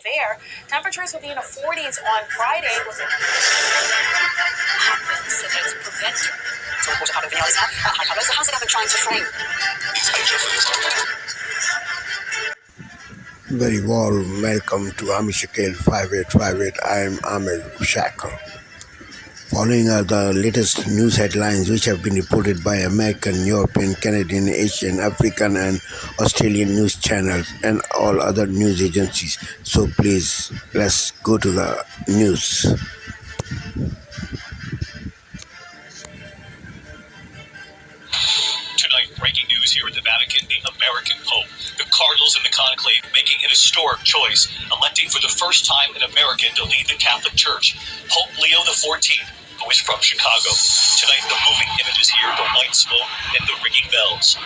Fair. Temperatures will be in the 40s on Friday. Very warm welcome to Amishakil 5858. I am Ahmed Shackle. Following are the latest news headlines which have been reported by American, European, Canadian, Asian, African and Australian news channels and all other news agencies. So please, let's go to the news. Tonight, breaking news here at the Vatican, the American Pope. The Cardinals in the conclave making an historic choice, electing for the first time an American to lead the Catholic Church, Pope Leo XIV, who is from Chicago. Tonight, the moving images here, the white smoke and the ringing bells,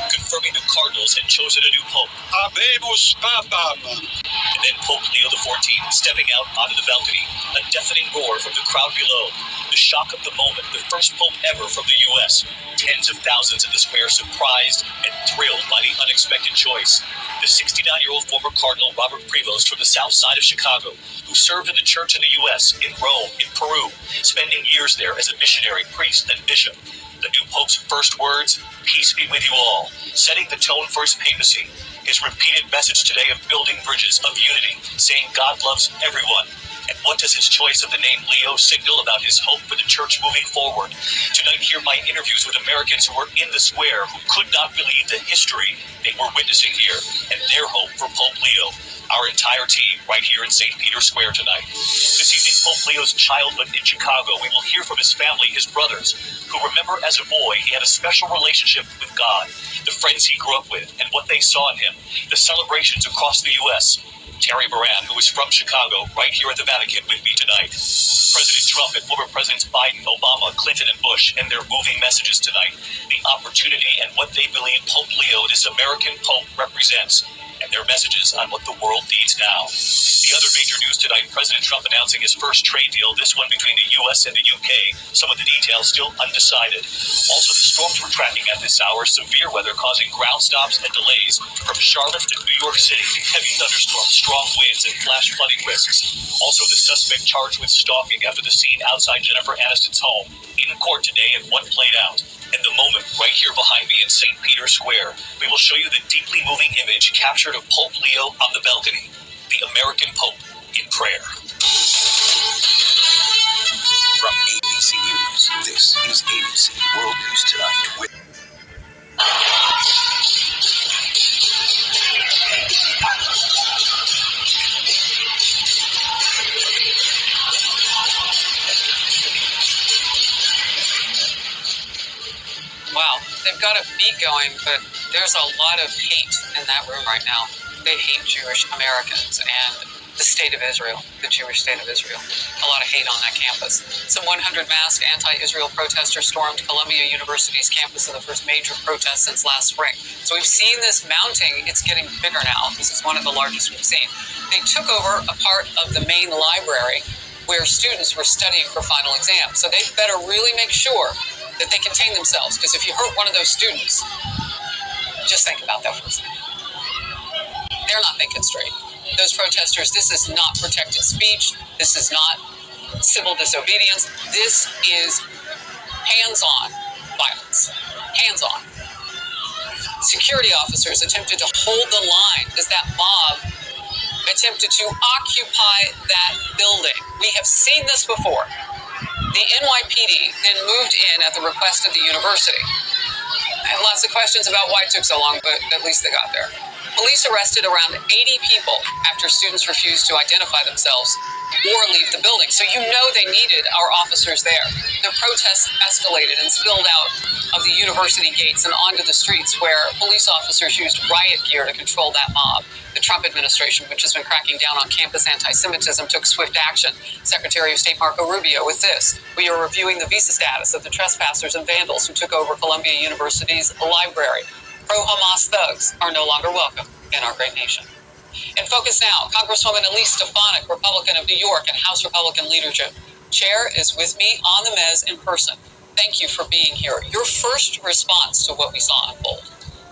confirming the Cardinals had chosen a new Pope. Habemus Papam. And then Pope Leo XIV stepping out onto the balcony, a deafening roar from the crowd below. The shock of the moment, the first Pope ever from the U.S. Tens of thousands in the square surprised and thrilled by the unexpected choice. The 69-year-old former Cardinal Robert Prevost from the south side of Chicago, who served in the church in the U.S., in Rome, in Peru, spending years there as a missionary, priest, and bishop. The new Pope's first words, "Peace be with you all," setting the tone for his papacy. His repeated message today of building bridges, of unity, saying God loves everyone. And what does his choice of the name Leo signal about his hope for the church moving forward? Tonight, hear my interviews with Americans who were in the square, who could not believe the history they were witnessing here, and their hope for Pope Leo. Our entire team right here in St. Peter's Square tonight. This evening, Pope Leo's childhood in Chicago. We will hear from his family, his brothers, who remember as a boy he had a special relationship with God, the friends he grew up with, and what they saw in him, the celebrations across the U.S., Terry Moran, who is from Chicago, right here at the Vatican with me tonight. President Trump and former Presidents Biden, Obama, Clinton, and Bush, and their moving messages tonight. The opportunity and what they believe Pope Leo, this American Pope, represents, and their messages on what the world needs now. The other major news tonight, President Trump announcing his first trade deal, this one between the U.S. and the U.K., some of the details still undecided. Also, the storms we're tracking at this hour, severe weather causing ground stops and delays from Charlotte to New York City, heavy thunderstorms, strong winds, and flash flooding risks. Also, the suspect charged with stalking after the scene outside Jennifer Aniston's home, in court today and what played out. And the moment right here behind me in St. Peter's Square, we will show you the deeply moving image captured of Pope Leo on the balcony, the American Pope in prayer. From ABC News, this is ABC World News Tonight with Wow, they've got a beat going, but there's a lot of hate in that room right now. They hate Jewish Americans and the state of Israel, the Jewish state of Israel. A lot of hate on that campus. Some 100 masked anti-Israel protesters stormed Columbia University's campus in the first major protest since last spring. So we've seen this mounting. It's getting bigger now. This is one of the largest we've seen. They took over a part of the main library where students were studying for final exams. So they better really make sure that they contain themselves, because if you hurt one of those students, just think about that for a second. They're not thinking straight. Those protesters, this is not protected speech. This is not civil disobedience. This is hands-on violence. Hands-on. Security officers attempted to hold the line as that mob attempted to occupy that building. We have seen this before. The NYPD then moved in at the request of the university. I have lots of questions about why it took so long, but at least they got there. Police arrested around 80 people after students refused to identify themselves or leave the building. So you know they needed our officers there. The protests escalated and spilled out of the university gates and onto the streets, where police officers used riot gear to control that mob. The Trump administration, which has been cracking down on campus anti-Semitism, took swift action. Secretary of State Marco Rubio with this: "We are reviewing the visa status of the trespassers and vandals who took over Columbia University's library. Pro-Hamas thugs are no longer welcome in our great nation." In focus now, Congresswoman Elise Stefanik, Republican of New York and House Republican leadership chair, is with me on the mez in person. Thank you for being here. Your first response to what we saw unfold?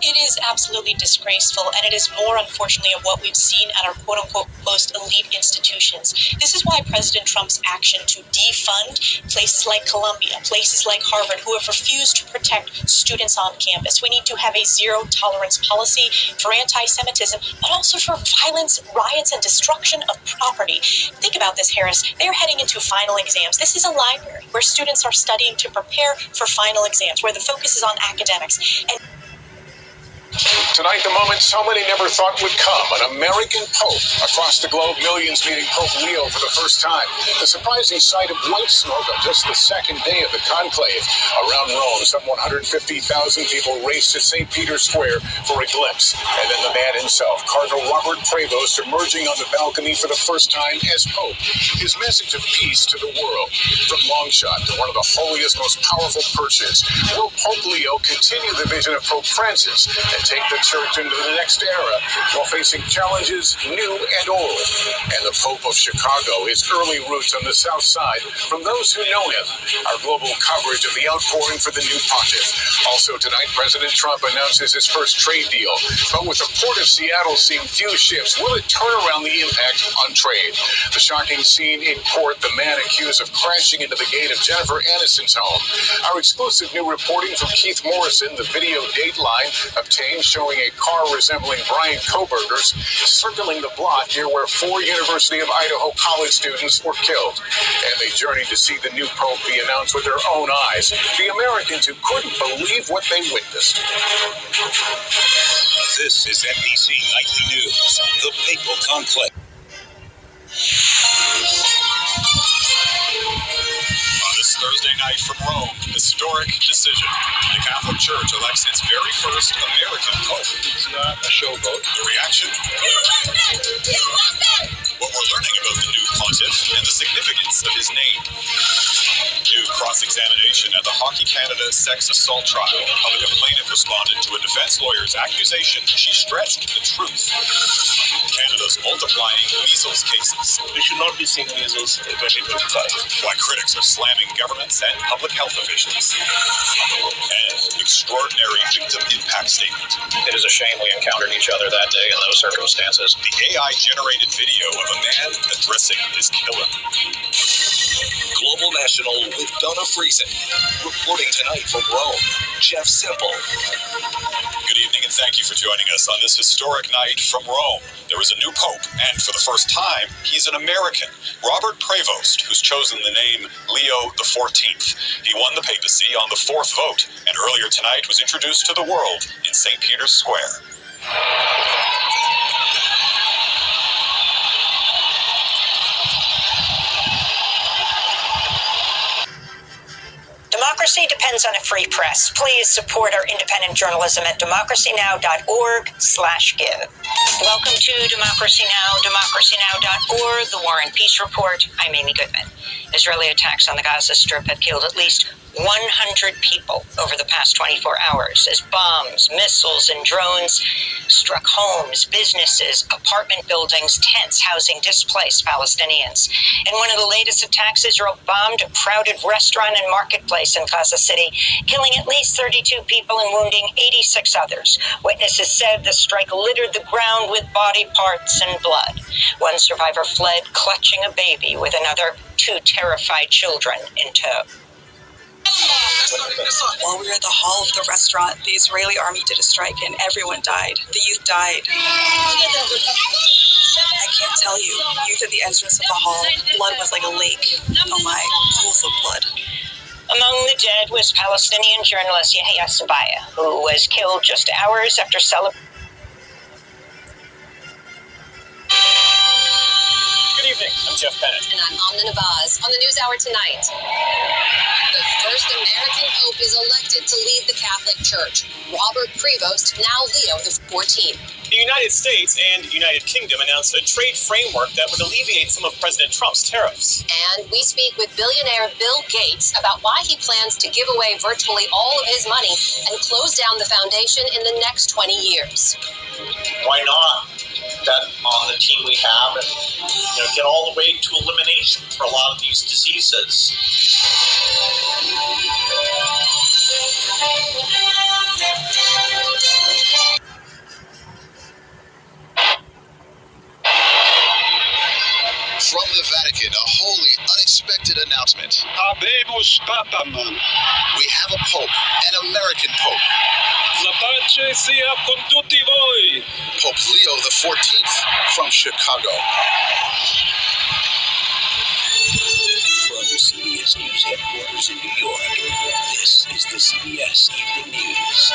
It is absolutely disgraceful, and it is more, unfortunately, of what we've seen at our quote-unquote most elite institutions. This is why President Trump's action to defund places like Columbia, places like Harvard, who have refused to protect students on campus. We need to have a zero-tolerance policy for anti-Semitism, but also for violence, riots, and destruction of property. Think about this, Harris. They are heading into final exams. This is a library where students are studying to prepare for final exams, where the focus is on academics. And tonight, the moment so many never thought would come, an American Pope. Across the globe, millions meeting Pope Leo for the first time. The surprising sight of white smoke on just the second day of the conclave. Around Rome, some 150,000 people raced to St. Peter's Square for a glimpse. And then the man himself, Cardinal Robert Prevost, emerging on the balcony for the first time as Pope. His message of peace to the world. From Longshot to one of the holiest, most powerful perches, will Pope Leo continue the vision of Pope Francis and take the church into the next era while facing challenges new and old? And the Pope of Chicago, his early roots on the South Side, from those who know him, our global coverage of the outpouring for the new pontiff. Also tonight, President Trump announces his first trade deal, but with the port of Seattle seeing few ships, will it turn around the impact on trade? The shocking scene in court, the man accused of crashing into the gate of Jennifer Aniston's home. Our exclusive new reporting from Keith Morrison, the video dateline obtained showing a car resembling Brian Koberger's circling the block near where 4 University of Idaho college students were killed. And they journeyed to see the new Pope be announced with their own eyes. The Americans who couldn't believe what they witnessed. This is NBC Nightly News, the Papal Conclave. On this Thursday night from Rome, historic decision. The Catholic Church elects its very first American Pope. It's not a showboat. The reaction? What we're learning about the new pontiff and the significance of his name. New cross-examination at the Hockey Canada sex assault trial. A public complainant responded to a defense lawyer's accusation she stretched the truth. Canada's multiplying measles cases. We should not be seeing measles in 2025. Why critics are slamming governments and public health officials. And extraordinary victim impact statement. It is a shame we encountered each other that day in those circumstances. The AI-generated video of a man addressing his killer. Global National with Donna Friesen. Reporting tonight from Rome, Jeff Semple. Good evening and thank you for joining us on this historic night from Rome. There is a new pope, and for the first time, he's an American, Robert Prevost, who's chosen the name Leo XIV. He won the papacy on the 4th vote, and earlier tonight was introduced to the world in St. Peter's Square. Democracy depends on a free press. Please support our independent journalism at democracynow.org/give. Welcome to Democracy Now!, democracynow.org, the War and Peace Report. I'm Amy Goodman. Israeli attacks on the Gaza Strip have killed at least 100 people over the past 24 hours as bombs, missiles, and drones struck homes, businesses, apartment buildings, tents housing displaced Palestinians. In one of the latest attacks, Israel bombed a crowded restaurant and marketplace in Gaza City, killing at least 32 people and wounding 86 others. Witnesses said the strike littered the ground with body parts and blood. One survivor fled, clutching a baby with another 2 terrified children in tow. While we were at the hall of the restaurant, the Israeli army did a strike and everyone died. The youth died. I can't tell you. Youth at the entrance of the hall. Blood was like a lake. Oh my, pools of blood. Among the dead was Palestinian journalist Yahya Sabaya, who was killed just hours after celebrating. Good evening, I'm Jeff Bennett. And I'm Amna Nabaz. On the NewsHour tonight, the first American Pope is elected to lead the Catholic Church. Robert Prevost, now Leo XIV. The United States and United Kingdom announced a trade framework that would alleviate some of President Trump's tariffs. And we speak with billionaire Bill Gates about why he plans to give away virtually all of his money and close down the foundation in the next 20 years. Why not bet on the team we have and get all the way to elimination for a lot of these diseases? From the Vatican, a wholly unexpected announcement. Habemus Papam. We have a pope, an American pope. La pace sia con tutti voi. Pope Leo XIV from Chicago. From CBS News headquarters in New York, this is the CBS Evening News.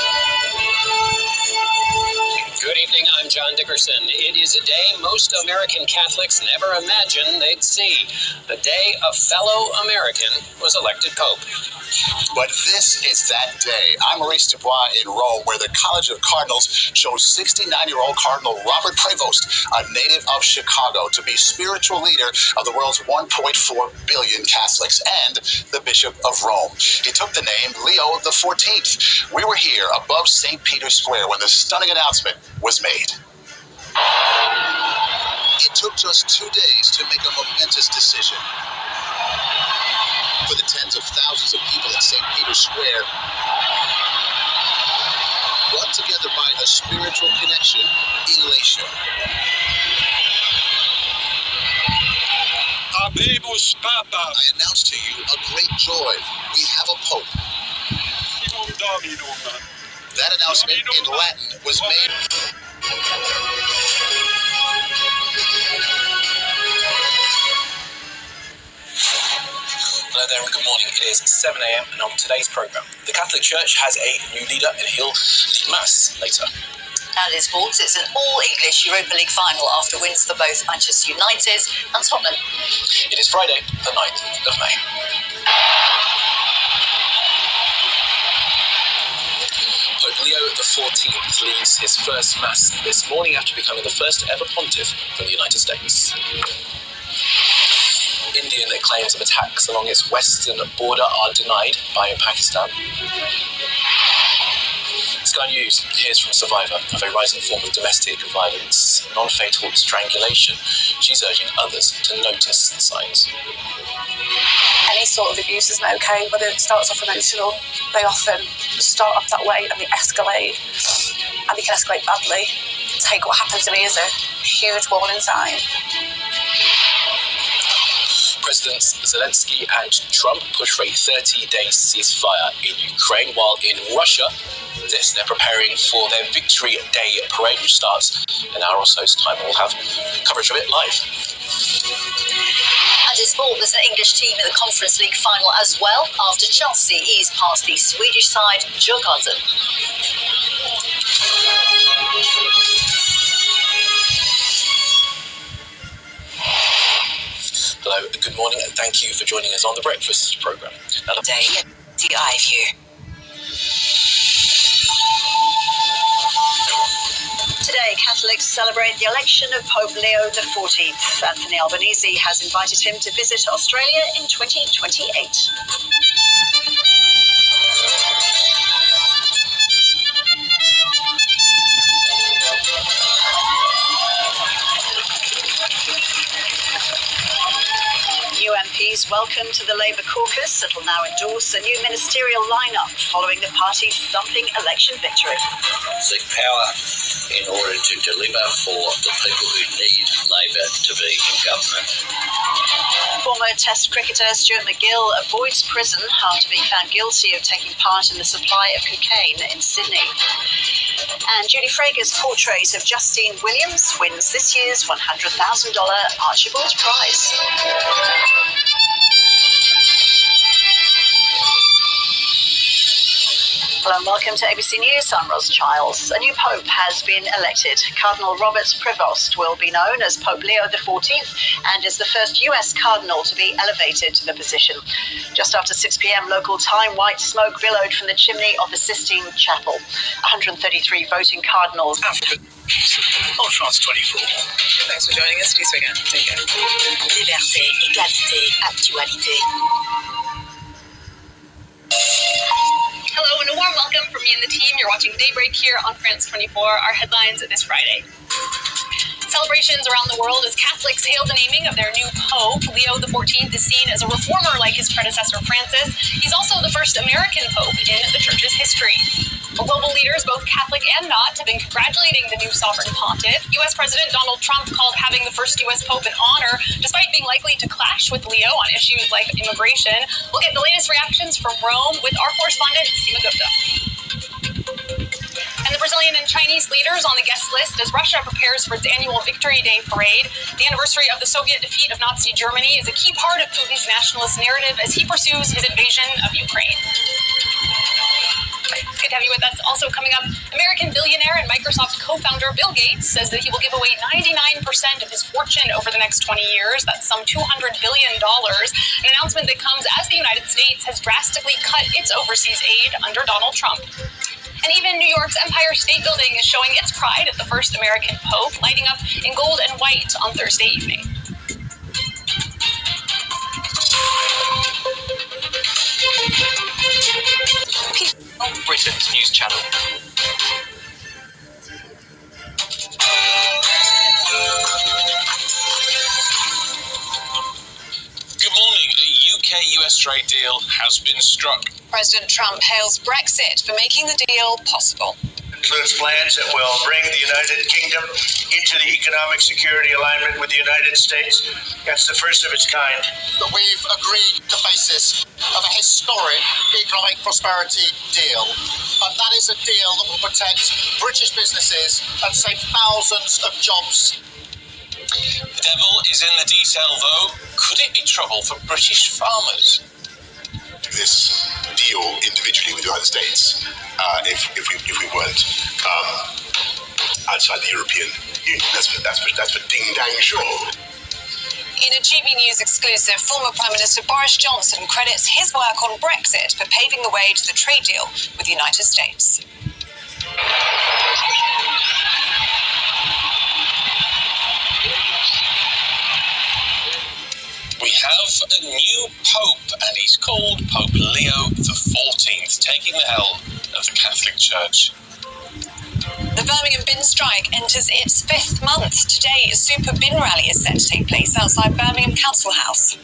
Good evening, I'm John Dickerson. It is a day most American Catholics never imagined they'd see. The day a fellow American was elected Pope. But this is that day. I'm Maurice Dubois in Rome, where the College of Cardinals chose 69-year-old Cardinal Robert Prevost, a native of Chicago, to be spiritual leader of the world's 1.4 billion Catholics and the Bishop of Rome. He took the name Leo XIV. We were here above St. Peter's Square when the stunning announcement was made. It took just 2 days to make a momentous decision. For the tens of thousands of people at St. Peter's Square, brought together by a spiritual connection, elation. Habemus Papa. I announce to you a great joy. We have a pope. That announcement in Latin was made. Hello there and good morning. It is 7 a.m. and on today's programme, the Catholic Church has a new leader and he'll lead Mass later. And in sports, it's an all-English Europa League final after wins for both Manchester United and Tottenham. It is Friday, the 9th of May. Pope Leo XIV leads his first Mass this morning after becoming the first ever pontiff from the United States. Indian claims of attacks along its western border are denied by Pakistan. Sky News hears from a survivor of a rising form of domestic violence, non-fatal strangulation. She's urging others to notice the signs. Any sort of abuse isn't okay, whether it starts off emotional. They often start off that way and they escalate, and they can escalate badly. Take what happened to me as a huge warning sign. Presidents Zelensky and Trump push for a 30-day ceasefire in Ukraine, while in Russia, they're preparing for their Victory Day parade, which starts in an hour or so's time. We'll have coverage of it live. And in sport, there's an English team in the Conference League final as well, after Chelsea eased past the Swedish side, Djurgården. Hello, good morning, and thank you for joining us on the Breakfast programme. Day, the eye view. Today, Catholics celebrate the election of Pope Leo XIV. Anthony Albanese has invited him to visit Australia in 2028. New MPs welcome to the Labour caucus that will now endorse a new ministerial lineup following the party's thumping election victory. Seek power in order to deliver for the people who need Labour to be in government. Former Test cricketer Stuart McGill avoids prison after being found guilty of taking part in the supply of cocaine in Sydney. And Judy Frager's portrait of Justine Williams wins this year's $100,000 Archibald Prize. Hello and welcome to ABC News. I'm Ros Childs. A new pope has been elected. Cardinal Robert Prevost will be known as Pope Leo XIV and is the first US cardinal to be elevated to the position. Just after 6 p.m. local time, white smoke billowed from the chimney of the Sistine Chapel. 133 voting cardinals. On France 24. Thanks for joining us. See you again. Take care. Liberté, égalité, actualité. Hello and a warm welcome from me and the team. You're watching Daybreak here on France 24. Our headlines this Friday. Celebrations around the world as Catholics hail the naming of their new Pope. Leo XIV is seen as a reformer like his predecessor Francis. He's also the first American Pope in the Church's history. Global leaders, both Catholic and not, have been congratulating the new sovereign pontiff. U.S. President Donald Trump called having the first U.S. Pope an honor, despite being likely to clash with Leo on issues like immigration. We'll get the latest reactions from Rome with our correspondent, Seema Gupta. And the Brazilian and Chinese leaders on the guest list as Russia prepares for its annual Victory Day parade. The anniversary of the Soviet defeat of Nazi Germany is a key part of Putin's nationalist narrative as he pursues his invasion of Ukraine. It's good to have you with us. Also coming up, American billionaire and Microsoft co-founder Bill Gates says that he will give away 99% of his fortune over the next 20 years. That's some $200 billion. An announcement that comes as the United States has drastically cut its overseas aid under Donald Trump. And even New York's Empire State Building is showing its pride at the first American Pope, lighting up in gold and white on Thursday evening. Britain's news channel. Good morning. A UK-US trade deal has been struck. President Trump hails Brexit for making the deal possible. Includes plans that will bring the United Kingdom into the economic security alignment with the United States. That's the first of its kind. That we've agreed the basis of a historic economic prosperity deal. But that is a deal that will protect British businesses and save thousands of jobs. The devil is in the detail, though. Could it be trouble for British farmers? This deal individually with the United States, if we weren't outside the European Union, that's for ding dang sure. In a GB News exclusive, former Prime Minister Boris Johnson credits his work on Brexit for paving the way to the trade deal with the United States. We have a new Pope, and he's called Pope Leo XIV, taking the helm of the Catholic Church. The Birmingham bin strike enters its 5th month. Today, a super bin rally is set to take place outside Birmingham Council House.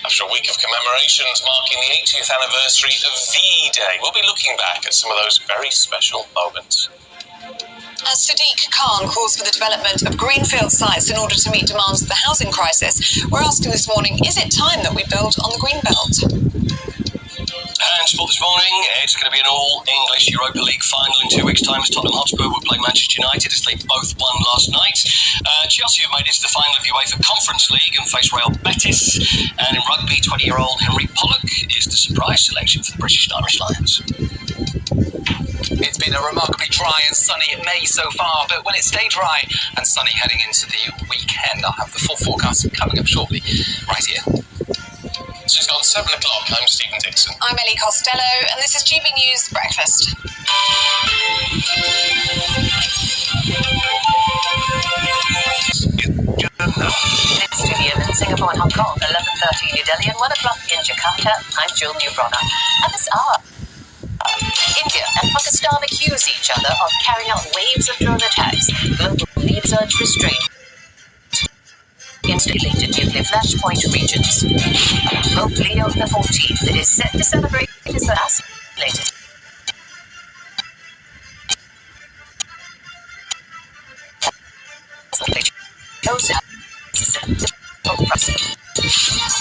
After a week of commemorations marking the 80th anniversary of V-Day, we'll be looking back at some of those very special moments. As Sadiq Khan calls for the development of greenfield sites in order to meet demands of the housing crisis, we're asking this morning, is it time that we build on the green belt? And sport this morning, it's going to be an all-English Europa League final in 2 weeks' time as Tottenham Hotspur will play Manchester United as they both won last night. Chelsea have made it to the final of the UEFA Conference League and face Real Betis. And in rugby, 20-year-old Henry Pollock is the surprise selection for the British and Irish Lions. It's been a remarkably dry and sunny May so far, but will it stay dry and sunny heading into the weekend? I'll have the full forecast coming up shortly, right here. It's just gone 7 o'clock. I'm Stephen Dixon. I'm Ellie Costello, and this is GB News Breakfast. It's 2 p.m. in Singapore and Hong Kong, 11:30 in New Delhi, and 1 o'clock in Jakarta. I'm Jill Newbronna. At this hour, India and Pakistan accuse each other of carrying out waves of drone attacks. Global leaders urge restraint in stimulated nuclear flashpoint regions. Pope Leo XIV is set to celebrate his last latest.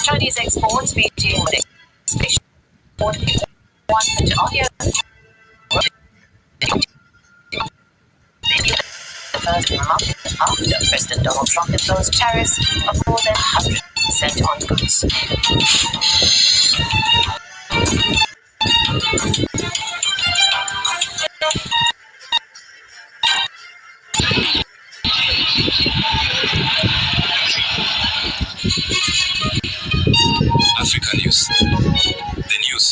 Chinese exports beating one to audio. The first month after President Donald Trump imposed tariffs of more than 100% on goods. Africa News. The news.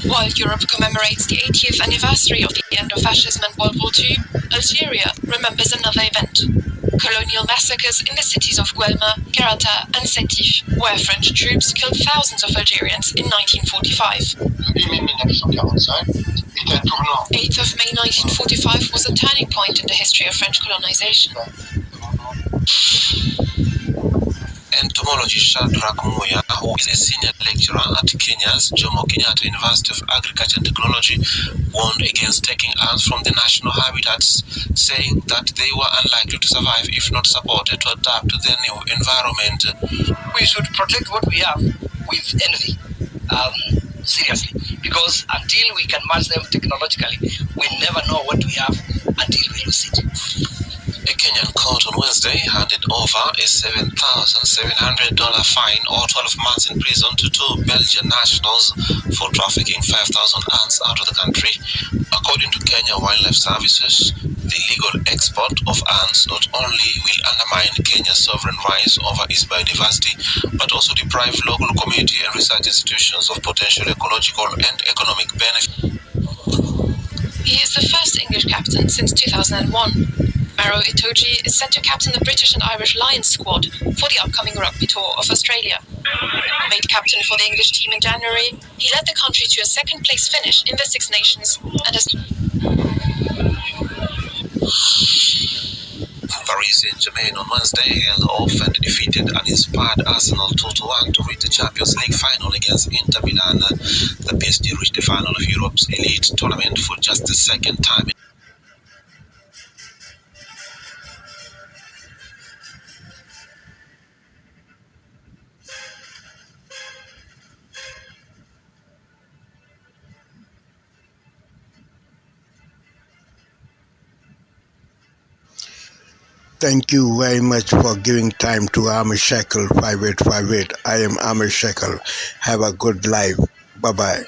While Europe commemorates the 80th anniversary of the end of fascism and World War II, Algeria remembers another event. Colonial massacres in the cities of Guelma, Karata and Sétif, where French troops killed thousands of Algerians in 1945. 8th of May 1945 was a turning point in the history of French colonization. entomologist Shadrach Muya, who is a senior lecturer at Kenya's Jomo Kenyatta University of Agriculture and Technology, warned against taking ants from the national habitats, saying that they were unlikely to survive if not supported to adapt to their new environment. We should protect what we have with envy, seriously, because until we can match them technologically, we never know what we have until we lose it. A Kenyan court on Wednesday handed over a $7,700 fine or 12 months in prison to two Belgian nationals for trafficking 5,000 ants out of the country. According to Kenya Wildlife Services, the illegal export of ants not only will undermine Kenya's sovereign rights over its biodiversity, but also deprive local community and research institutions of potential ecological and economic benefit. He is the first English captain since 2001. Maro Itoje is set to captain the British and Irish Lions squad for the upcoming rugby tour of Australia. Made captain for the English team in January, he led the country to a second-place finish in the Six Nations and has... Paris Saint-Germain on Wednesday held off and defeated uninspired Arsenal 2-1 to reach the Champions League final against Inter Milan. The PSG reached the final of Europe's elite tournament for just the second time. Thank you very much for giving time to Amir Shekel 5858. I am Amir Shekel. Have a good life. Bye-bye.